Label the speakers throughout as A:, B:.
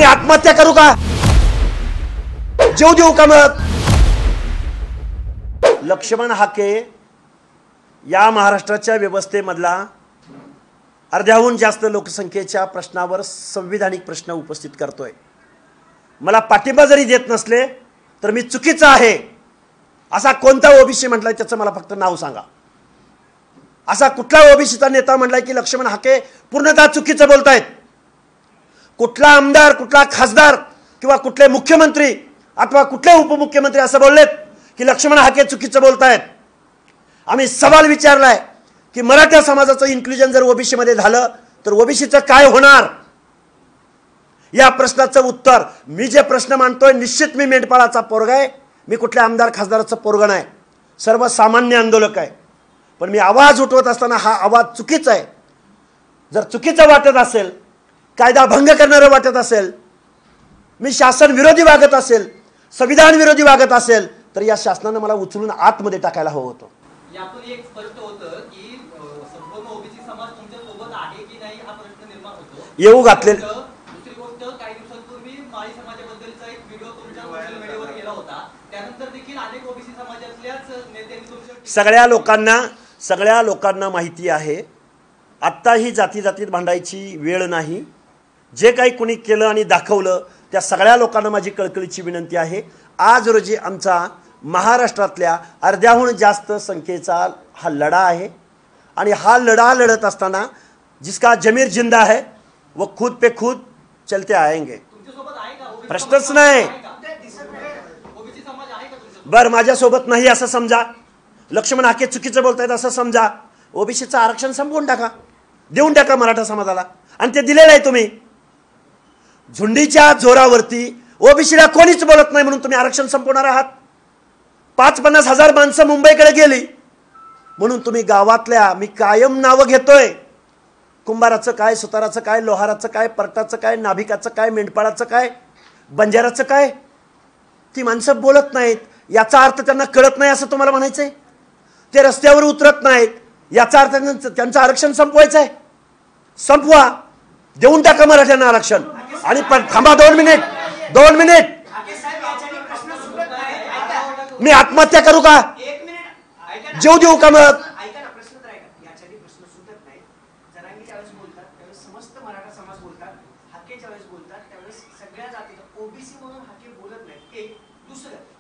A: मी आत्महत्या करू का? जीव देऊ का मग? लक्ष्मण हाके या महाराष्ट्राच्या व्यवस्थेमधला अर्ध्याहून जास्त लोकसंख्येच्या प्रश्नावर संविधानिक प्रश्न उपस्थित करतोय। मला पाठिंबा जरी देत नसले तर मी चुकीचा आहे असा कोणता ओबीसी म्हटलाय त्याचं मला फक्त नाव सांगा। असा कुठला ओबीसीचा नेता म्हटलाय की लक्ष्मण हाके पूर्णतः चुकीचं बोलतायत? कुठला आमदार, कुठला खासदार किंवा कुठले मुख्यमंत्री अथवा कुठले उपमुख्यमंत्री असं बोललेत की लक्ष्मण हाके चुकीचं बोलतायत? आम्ही सवाल विचारलाय की मराठा समाजाचं इन्क्लुजन जर ओबीसी मध्ये झालं तर ओबीसीचं काय होणार? या प्रश्नाचं उत्तर मी जे प्रश्न मांडतोय, निश्चित मी मेंढपाळाचा पोरगा आहे, मी कुठल्या आमदार खासदाराचं पोरगा नाही, सर्वसामान्य आंदोलक आहे। पण मी आवाज उठवत असताना हा आवाज चुकीचा आहे। जर चुकीचं वाटत असेल, कायदा भंग करणारं वाटत असेल, मी शासन विरोधी वागत असेल, संविधान विरोधी वागत असेल तर या शासनाने मला उचलून आतमध्ये टाकायला हवं होतं।
B: यातून एक स्पष्ट होतं की संपूर्ण ओबीसी समाज तुमच्या सोबत आहे की नाही हा प्रश्न निर्माण होतो।
A: येऊ घातले।
B: दुसरी गोष्ट, काही दिवसांपूर्वी माळी समाजाबद्दलचा एक व्हिडिओ तुमच्या सोशल मीडियावर गेला होता, त्यानंतर देखील अनेक ओबीसी समाजातल्याच नेत्यांनी तुमच्या
A: सगळ्या लोकांना माहिती आहे, आत्ता ही जाती जातीत भांडायची वेळ नाही। जे काही कोणी केलं आणि दाखवलं त्या सगळ्या लोकांना माझी कळकळीची विनंती आहे, आज रोजी आमचा महाराष्ट्रातल्या अर्ध्याहून जास्त संख्येचा हा लढा आहे आणि हा लढा लढत असताना जिसका जमीर जिंदा है वो खुद पे खुद चलते आएंगे। प्रश्नच नाही। बर, माझ्यासोबत नाही असं समजा, लक्ष्मण हाके चुकीचं बोलतायत असं समजा, ओबीसीचं आरक्षण संपवून टाका, देऊन टाका मराठा समाजाला, आणि ते दिलेलं आहे तुम्ही। झुंडीच्या जोरावरती ओबीसीला कोणीच बोलत नाही म्हणून तुम्ही आरक्षण संपवणार आहात। 50-50 हजार माणसं मुंबईकडे गेली म्हणून तुम्ही गावातल्या, मी कायम नावं घेतोय, कुंभाराचं काय, सुताराचं काय, लोहाराचं काय, परटाचं काय, नाभिकाचं काय, मेंढपाळाचं काय, बंजाराचं काय, ती माणसं बोलत नाहीत। याचा अर्थ त्यांना कळत नाही असं तुम्हाला म्हणायचंय? ते रस्त्यावर उतरत नाहीत याचा अर्थ त्यांचं आरक्षण संपवायचं आहे? संपवा, देऊन टाका मराठ्यांना आरक्षण। आणि थांबा 2 मिनिट, मी आत्महत्या करू का? जीव देऊ का मग?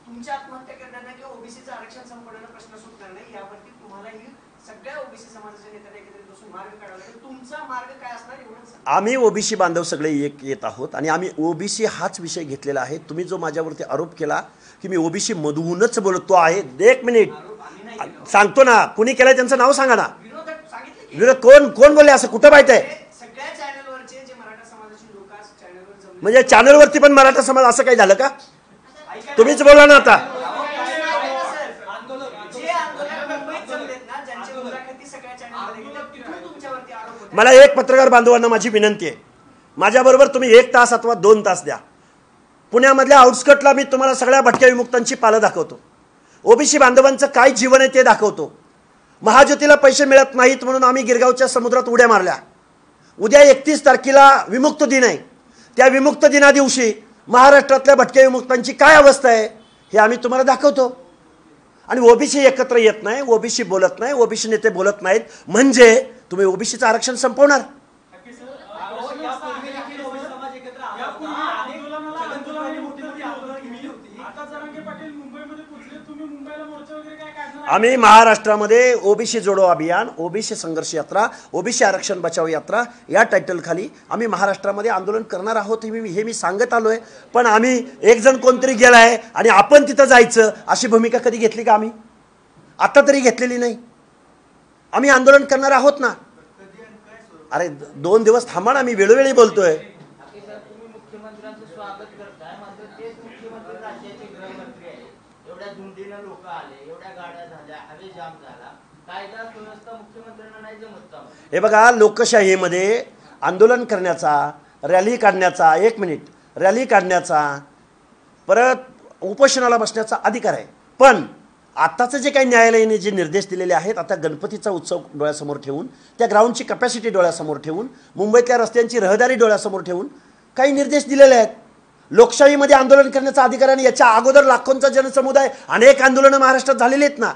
C: तुमच्या आत्महत्या करण्याचा किंवा ओबीसीचं आरक्षण संपवण्याचा प्रश्न सुटणार नाही, यावरती तुम्हालाही सगळ्या ओबीसी समाजाच्या नेत्यांना एकत्रित बसून मार्ग काढावा लागेल। तुमचा मार्ग काय असणार एवढंच?
A: आम्ही ओबीसी बांधव सगळे एक येत आहोत आणि आम्ही ओबीसी हाच विषय घेतलेला आहे। तुम्ही जो माझ्यावरती आरोप केला की मी ओबीसी मधूनच बोलतो आहे, 1 मिनिट सांगतो ना, कुणी केलाय त्यांचं नाव सांगा ना। विरोध कोण बोलले असं? कुठं माहित आहे?
C: सगळ्या चॅनलवरचे जे मराठा समाजाचे लोक चॅनलवर,
A: म्हणजे चॅनलवरती पण मराठा समाज असं काही झालं का? तुम्हीच बोला ना आता। मला एक पत्रकार बांधवांना माझी विनंती आहे, माझ्याबरोबर तुम्ही 1 तास अथवा 2 तास द्या। पुण्यामधल्या आउटस्कटला मी तुम्हाला सगळ्या भटक्या विमुक्तांची पालं दाखवतो, ओबीसी बांधवांचं काय जीवन आहे ते दाखवतो। महाज्योतीला पैसे मिळत नाहीत म्हणून आम्ही गिरगावच्या समुद्रात उड्या मारल्या। उद्या 31 तारखेला विमुक्त दिन आहे, त्या विमुक्त दिना दिवशी महाराष्ट्रातल्या भटक्या विमुक्तांची काय अवस्था आहे हे आम्ही तुम्हाला दाखवतो। आणि ओबीसी एकत्र येत नाही, ओबीसी बोलत नाही, ओबीसी नेते बोलत नाहीत म्हणजे तुम्ही ओबीसीचं आरक्षण संपवणार? आम्ही महाराष्ट्रामध्ये ओबीसी जोडो अभियान, ओबीसी संघर्ष यात्रा, ओबीसी आरक्षण बचाव यात्रा या टायटल खाली आम्ही महाराष्ट्रामध्ये आंदोलन करणार आहोत हे मी सांगत आलोय। पण आम्ही एक जण कोणतरी गेलाय आणि आपण तिथं जायचं अशी भूमिका कधी घेतली का? आम्ही आता तरी घेतलेली नाही। आम्ही आंदोलन करणार आहोत ना। अरे 2 दिवस थांबा ना, मी वेळोवेळी बोलतोय। हे बघा, लोकशाहीमध्ये आंदोलन करण्याचा, रॅली काढण्याचा, 1 मिनिट, रॅली काढण्याचा, परत उपोषणाला बसण्याचा अधिकार आहे। पण आताचं जे काही न्यायालयाने जे निर्देश दिलेले आहेत, आता गणपतीचा उत्सव डोळ्यासमोर ठेवून, त्या ग्राउंडची कॅपॅसिटी डोळ्यासमोर ठेवून, मुंबईतल्या रस्त्यांची रहदारी डोळ्यासमोर ठेवून काही निर्देश दिलेले आहेत. लोकशाहीमध्ये आंदोलन करण्याचा अधिकार आणि याच्या अगोदर लाखोंचा जनसमुदाय अनेक आंदोलनं महाराष्ट्रात झालेली आहेत ना.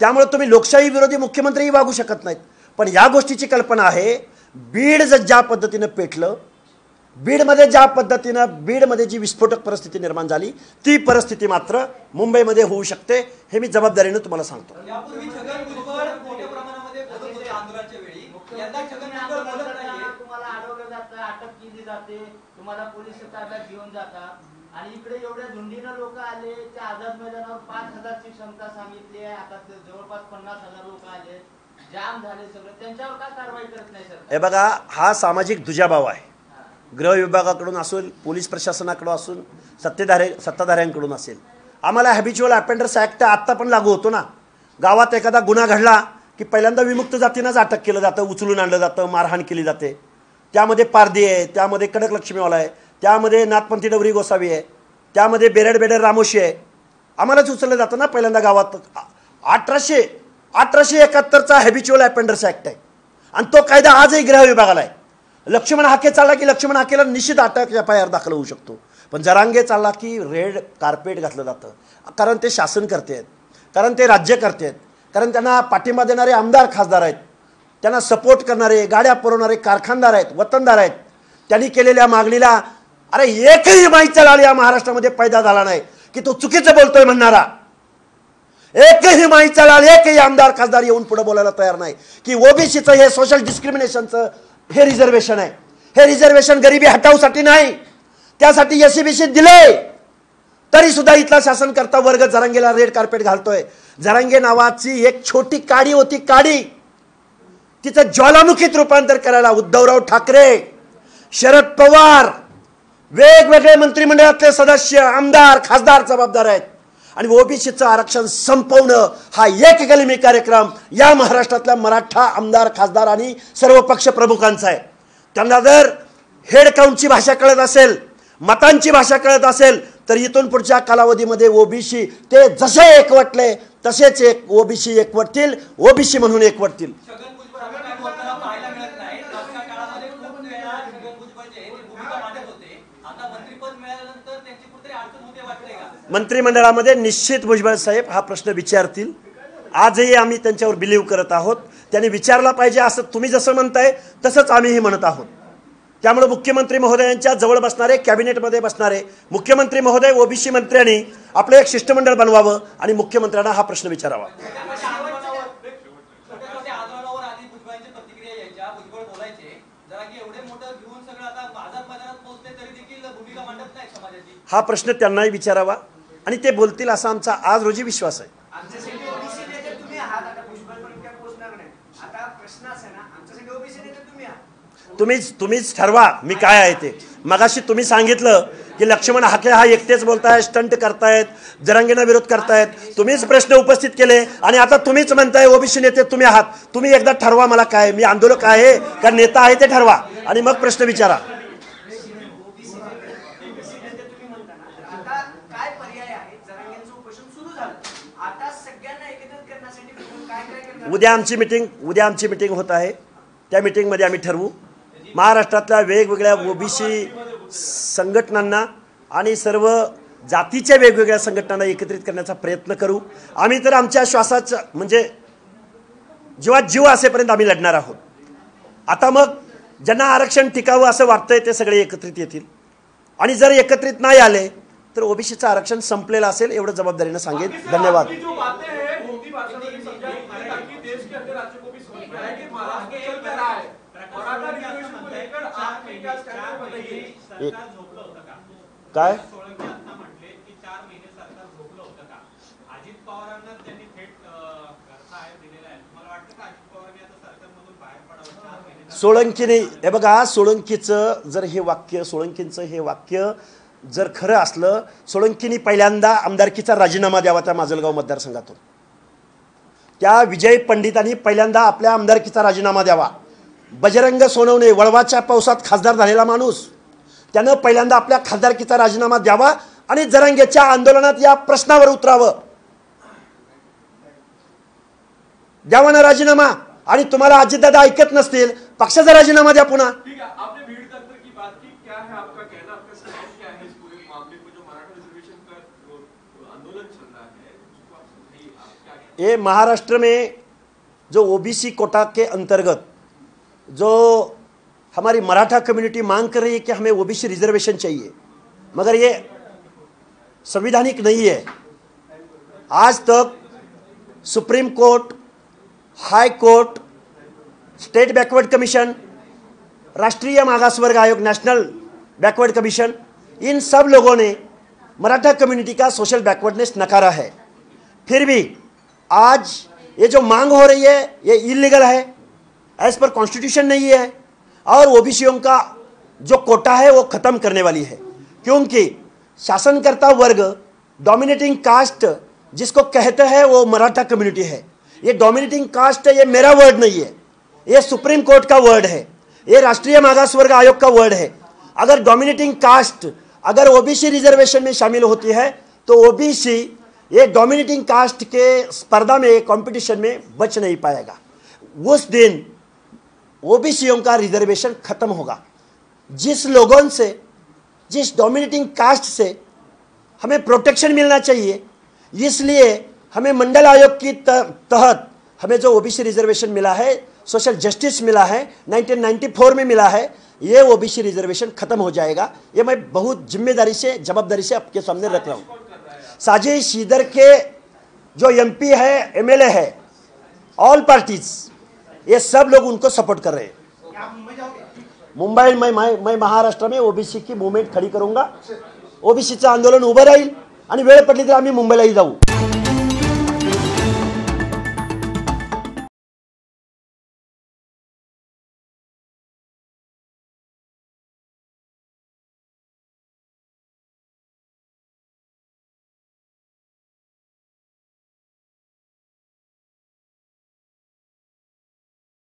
A: त्यामुळे तुम्ही लोकशाही विरोधी मुख्यमंत्रीही वागू शकत नाहीत. पण या गोष्टीची कल्पना आहे, बीड ज्या पद्धतीनं पेटलं, बीडमध्ये जी विस्फोटक परिस्थिती निर्माण झाली ती परिस्थिती मात्र मुंबईमध्ये होऊ शकते. हे मी जबाबदारीने तुम्हाला सांगतो.
B: यापूर्वी छगन भुजबळ मोठ्या प्रमाणामध्ये बोलत होते आंदोलनाच्या वेळी. यंदा छगन भुजबळ बोलत नाहीये.
D: तुम्हाला अडवलं जातं, अटक केली जाते, तुम्हाला पोलीस ताब्यात घेऊन जातात आणि इकडे एवढ्या झुंडीनं लोक आले. त्या आझाद मैदानावर 5,000ची क्षमता सांगितली आहे, आता जवळपास 50,000 लोक आले, जाम झाले सगळं. त्यांच्यावर का कारवाई करत नाही सर?
A: हे बघा, हा सामाजिक दुजाभाव आहे. गृह विभागाकडून असेल, पोलीस प्रशासनाकडून असून, सत्ताधाऱ्यांकडून असेल. आम्हाला हॅबिच्युअल अफेंडर्स ॲक्ट आत्ता पण लागू होतो ना. गावात एखादा गुन्हा घडला की पहिल्यांदा विमुक्त जातींनाच अटक केलं जातं, उचलून आणलं जातं, मारहाण केली जाते. त्यामध्ये पारधी आहे, त्यामध्ये कडक लक्ष्मीवाला आहे, त्यामध्ये नाथपंथी डवरी गोसावी आहे, त्यामध्ये बेरड रामोशी आहे. आम्हालाच उचललं जातं ना पहिल्यांदा गावात. 1871चा हॅबिच्युअल अफेंडर्स ॲक्ट आहे आणि तो कायदा आजही गृह विभागाला आहे. लक्ष्मण हाके चालला की लक्ष्मण हाकेला निश्चित अटक FIR दाखल होऊ शकतो. पण जरांगे चालला की रेड कार्पेट घातलं जातं. कारण ते शासन करते आहेत, कारण ते राज्य करते आहेत, कारण त्यांना पाठिंबा देणारे आमदार खासदार आहेत, त्यांना सपोर्ट करणारे, गाड्या पुरवणारे कारखानदार आहेत, वतनदार आहेत. त्यांनी केलेल्या मागणीला अरे एकही माहीचा लाल या महाराष्ट्रामध्ये पैदा झाला नाही की तो चुकीचं बोलतोय म्हणणारा. एकही माहीचा लाल, एकही आमदार खासदार येऊन पुढे बोलायला तयार नाही की ओबीसीचं हे सोशल डिस्क्रिमिनेशनचं हे रिझर्वेशन आहे. हे रिझर्वेशन गरिबी हटावसाठी नाही, त्यासाठी SCBC दिले. तरी सुद्धा इथला शासनकर्ता वर्ग जरांगेला रेड कार्पेट घालतोय. जरांगे नावाची एक छोटी काडी होती, काडी, तिचं ज्वालामुखीत रूपांतर करायला उद्धवराव ठाकरे, शरद पवार, वेगवेगळे मंत्रिमंडळातले सदस्य, आमदार, खासदार जबाबदार आहेत. आणि ओबीसीचं आरक्षण संपवणं हा एक कलमी कार्यक्रम या महाराष्ट्रातल्या मराठा आमदार, खासदार आणि सर्व पक्ष प्रमुखांचा आहे. त्यांना जर हेड काउंटची भाषा कळत असेल, मतांची भाषा कळत असेल, तर इथून पुढच्या कालावधीमध्ये ओबीसी ते जसे एकवटले तसेच ओबीसी एकवटतील, ओबीसी म्हणून एकवटतील.
B: छगन भुजबळ बोलताना पाहायला मिळत नाही. मागच्या काळामध्ये खूप वेळा छगन भुजबळ जे भूमिका मांडत होते, आता मंत्रिपद मिळाल्यानंतर त्यांची कुठेतरी अडचण होते वाटते का?
A: मंत्रिमंडळामध्ये निश्चित भुजबळ साहेब हा प्रश्न विचारतील. आजही आम्ही त्यांच्यावर बिलीव्ह करत आहोत. त्यांनी विचारला पाहिजे असं तुम्ही जसं म्हणताय तसंच आम्हीही म्हणत आहोत. त्यामुळे मुख्यमंत्री महोदयांच्या जवळ बसणारे, कॅबिनेटमध्ये बसणारे मुख्यमंत्री महोदय, ओबीसी मंत्र्यांनी आपलं एक शिष्टमंडळ बनवावं आणि मुख्यमंत्र्यांना हा प्रश्न विचारावा. हा प्रश्न त्यांनाही विचारावा आणि ते बोलतील असा आमचा आज रोजी विश्वास आहे. तुम्हीच ठरवा मी काय आहे ते. मगाशी तुम्ही सांगितलं की लक्ष्मण हाके हा एकटेच बोलतायत, स्टंट करतायत, जरांगेंना विरोध करतायत. तुम्हीच प्रश्न उपस्थित केले आणि आता तुम्हीच म्हणताय ओबीसी नेते तुम्ही आहात. तुम्ही एकदा ठरवा मला काय, मी आंदोलक आहे का नेता आहे ते ठरवा आणि मग प्रश्न विचारा. उद्या आमची मीटिंग होत आहे. त्या मीटिंगमध्ये आम्ही ठरवू. महाराष्ट्रातल्या वेगवेगळ्या ओबीसी संघटनांना आणि सर्व जातीच्या वेगवेगळ्या संघटनांना एकत्रित करण्याचा प्रयत्न करू. आम्ही तर आमच्या श्वासाचा म्हणजे जेव्हा जीव असेपर्यंत आम्ही लढणार आहोत. आता मग ज्यांना आरक्षण टिकावं असं वाटतंय ते सगळे एकत्रित येतील आणि जर एकत्रित नाही आले तर ओबीसीचं आरक्षण संपलेलं असेल एवढं जबाबदारीनं सांगेन. धन्यवाद. काय सोळंकीने, हे बघा, सोळंकीचं जर हे वाक्य, सोळंकींचं हे वाक्य जर खरं असलं, सोळंकीनी पहिल्यांदा आमदारकीचा राजीनामा द्यावा त्या माजलगाव मतदारसंघातून. त्या विजय पंडितांनी पहिल्यांदा आपल्या आमदारकीचा राजीनामा द्यावा. बजरंग सोनवणे, वळवाच्या पावसात खासदार झालेला माणूस, त्यानं पहिल्यांदा आपल्या खासदारकीचा राजीनामा द्यावा आणि जरांगेच्या आंदोलनात या प्रश्नावर उतरावं. द्यावा ना राजीनामा. आणि तुम्हाला अजितदादा ऐकत नसतील, पक्षाचा राजीनामा द्या पुन्हा.
E: मामले को जो मराठा रिजर्वेशन का आंदोलन चल रहा है उसको आप क्या कहते
A: ये महाराष्ट्र में जो ओबीसी कोटा के अंतर्गत जो हमारी मराठा कम्युनिटी मांग कर रही है कि हमें ओबीसी रिजर्वेशन चाहिए, मगर ये संवैधानिक नहीं है। आज तक सुप्रीम कोर्ट, हाई कोर्ट, स्टेट बैकवर्ड कमीशन, राष्ट्रीय मागासवर्ग आयोग, नेशनल बैकवर्ड कमीशन, इन सब लोगों ने मराठा कम्युनिटी का सोशल बैकवर्डनेस नकारा है। फिर भी आज ये जो मांग हो रही है ये इलीगल है, एज पर कॉन्स्टिट्यूशन नहीं है और ओबीसीओं का जो कोटा है वो खत्म करने वाली है, क्योंकि शासनकर्ता वर्ग, डोमिनेटिंग कास्ट जिसको कहते हैं वो मराठा कम्युनिटी है। ये डोमिनेटिंग कास्ट है, ये मेरा वर्ड नहीं है, ये सुप्रीम कोर्ट का वर्ड है, ये राष्ट्रीय मागासवर्ग आयोग का वर्ड है। अगर डोमिनेटिंग कास्ट अगर ओबीसी रिजर्वेशन में शामिल होती है तो ओबीसी ये डोमिनेटिंग कास्ट के स्पर्धा में, कंपटीशन में बच नहीं पाएगा। उस दिन ओबीसीओं का रिजर्वेशन खत्म होगा। जिस लोगों से, जिस डोमिनेटिंग कास्ट से हमें प्रोटेक्शन मिलना चाहिए, इसलिए हमें मंडल आयोग की तहत हमें जो ओबीसी रिजर्वेशन मिला है, सोशल जस्टिस मिला है, 1994 में मिला है, ये ओबीसी रिजर्वेशन खत्म हो जाएगा। ये मैं बहुत जिम्मेदारी से, जवाबदारी से आपके सामने रख रहा हूँ। साजिश इधर के जो एमपी है, एमएलए है, ऑल पार्टीज, ये सब लोग उनको सपोर्ट कर रहे हैं। मुंबई में मैं महाराष्ट्र में ओबीसी की मूवमेंट खड़ी करूंगा, ओबीसीचं आंदोलन उभं राहील आणि वेळ पडली तर आम्ही मुंबईलाही जाऊ।